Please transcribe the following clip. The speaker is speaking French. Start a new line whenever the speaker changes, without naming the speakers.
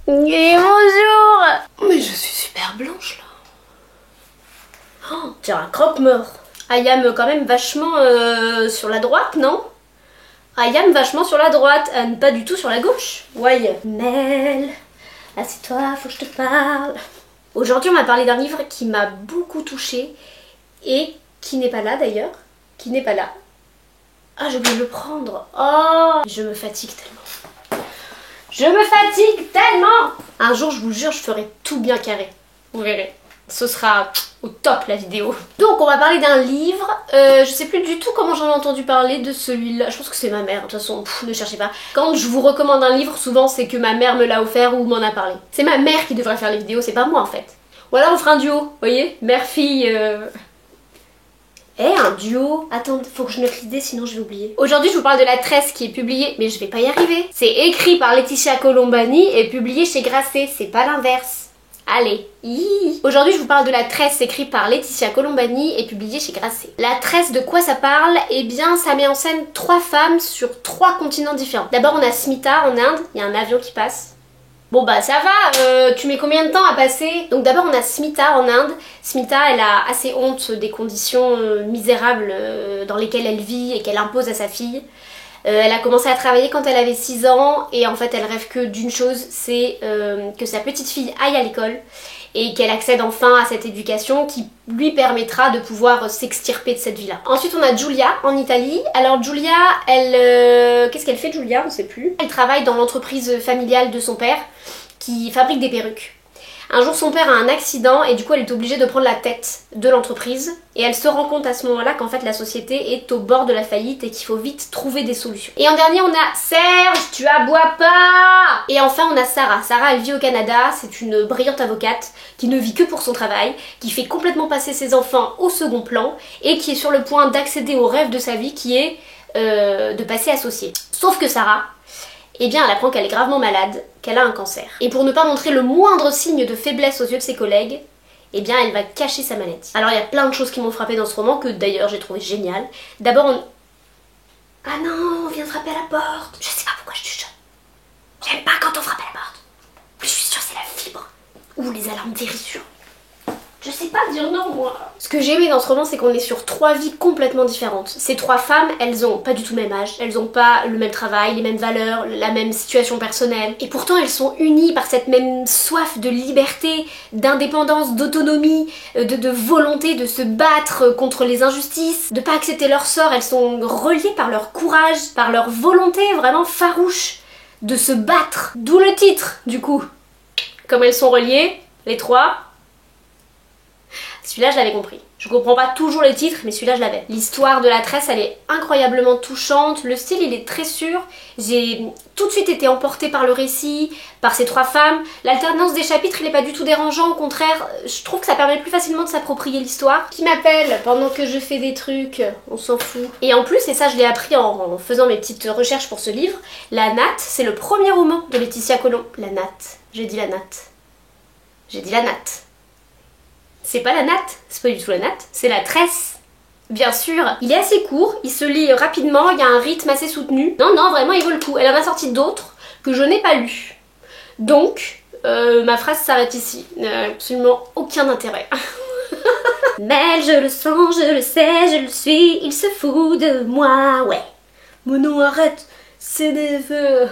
Et bonjour. Mais je suis super blanche là. Oh, tiens, un croque-mort. Ayam quand même vachement sur la droite, non? Ayam vachement sur la droite, pas du tout sur la gauche. Ouais. Mel, assieds-toi, faut que je te parle. Aujourd'hui, on m'a parlé d'un livre qui m'a beaucoup touchée et qui n'est pas là d'ailleurs. Qui n'est pas là. Ah, j'ai oublié de le prendre. Oh, je me fatigue tellement. Je me fatigue tellement. Un jour, je vous jure, je ferai tout bien carré. Vous verrez. Ce sera au top la vidéo. Donc on va parler d'un livre. Je sais plus du tout comment j'en ai entendu parler de celui-là. Je pense que c'est ma mère. De toute façon, ne cherchez pas. Quand je vous recommande un livre, souvent c'est que ma mère me l'a offert ou m'en a parlé. C'est ma mère qui devrait faire les vidéos, c'est pas moi en fait. Ou alors on fera un duo, vous voyez, mère-fille. Un duo. Attends, faut que je note l'idée sinon je vais oublier. Aujourd'hui je vous parle de La Tresse qui est publiée, mais je vais pas y arriver. C'est écrit par Laetitia Colombani et publié chez Grasset, c'est pas l'inverse. Allez. Aujourd'hui je vous parle de La Tresse écrit par Laetitia Colombani et publié chez Grasset. La Tresse, de quoi ça parle? Eh bien ça met en scène 3 femmes sur 3 continents différents. D'abord on a Smita en Inde, il y a un avion qui passe. Bon bah ça va, tu mets combien de temps à passer? Donc d'abord on a Smita en Inde. Smita, elle a assez honte des conditions misérables dans lesquelles elle vit et qu'elle impose à sa fille. Elle a commencé à travailler quand elle avait 6 ans et en fait elle rêve que d'une chose, c'est que sa petite fille aille à l'école et qu'elle accède enfin à cette éducation qui lui permettra de pouvoir s'extirper de cette vie-là. Ensuite on a Giulia en Italie. Alors Giulia, elle... qu'est-ce qu'elle fait Giulia? On sait plus. Elle travaille dans l'entreprise familiale de son père qui fabrique des perruques. Un jour son père a un accident et du coup elle est obligée de prendre la tête de l'entreprise et elle se rend compte à ce moment-là qu'en fait la société est au bord de la faillite et qu'il faut vite trouver des solutions. Et en dernier on a Serge, tu aboies pas! Et enfin on a Sarah. Sarah elle vit au Canada, c'est une brillante avocate qui ne vit que pour son travail, qui fait complètement passer ses enfants au second plan et qui est sur le point d'accéder au rêve de sa vie qui est de passer associée. Sauf que Sarah, eh bien elle apprend qu'elle est gravement malade, qu'elle a un cancer. Et pour ne pas montrer le moindre signe de faiblesse aux yeux de ses collègues, eh bien elle va cacher sa maladie. Alors il y a plein de choses qui m'ont frappée dans ce roman, que d'ailleurs j'ai trouvé génial. D'abord on... Ah non, on vient de frapper à la porte. Je sais pas pourquoi je chuchote. J'aime pas quand on frappe à la porte. Plus je suis sûre c'est la fibre. Ou les alarmes d'irruption. Je sais pas dire non moi. Ce que j'ai aimé dans ce roman, c'est qu'on est sur 3 vies complètement différentes. Ces 3 femmes, elles ont pas du tout le même âge, elles ont pas le même travail, les mêmes valeurs, la même situation personnelle. Et pourtant elles sont unies par cette même soif de liberté, d'indépendance, d'autonomie, de volonté de se battre contre les injustices, de pas accepter leur sort. Elles sont reliées par leur courage, par leur volonté vraiment farouche de se battre. D'où le titre du coup. Comme elles sont reliées, les 3... Celui-là je l'avais compris. Je comprends pas toujours les titres mais celui-là je l'avais. L'histoire de La Tresse elle est incroyablement touchante, le style il est très sûr. J'ai tout de suite été emportée par le récit, par ces 3 femmes. L'alternance des chapitres il est pas du tout dérangeant, au contraire je trouve que ça permet plus facilement de s'approprier l'histoire. Qui m'appelle pendant que je fais des trucs, on s'en fout. Et en plus, et ça je l'ai appris en faisant mes petites recherches pour ce livre, La Natte c'est le premier roman de Laetitia Colombani. La Natte, j'ai dit La Natte. J'ai dit La Natte. C'est pas La Natte, c'est pas du tout La Natte, c'est La Tresse. Bien sûr, il est assez court, il se lit rapidement, il y a un rythme assez soutenu. Non, vraiment il vaut le coup. Elle en a sorti d'autres que je n'ai pas lus. Donc, ma phrase s'arrête ici. Absolument aucun intérêt. Mais je le sens, je le sais, je le suis, il se fout de moi, ouais. Mon nom arrête, c'est des vœux.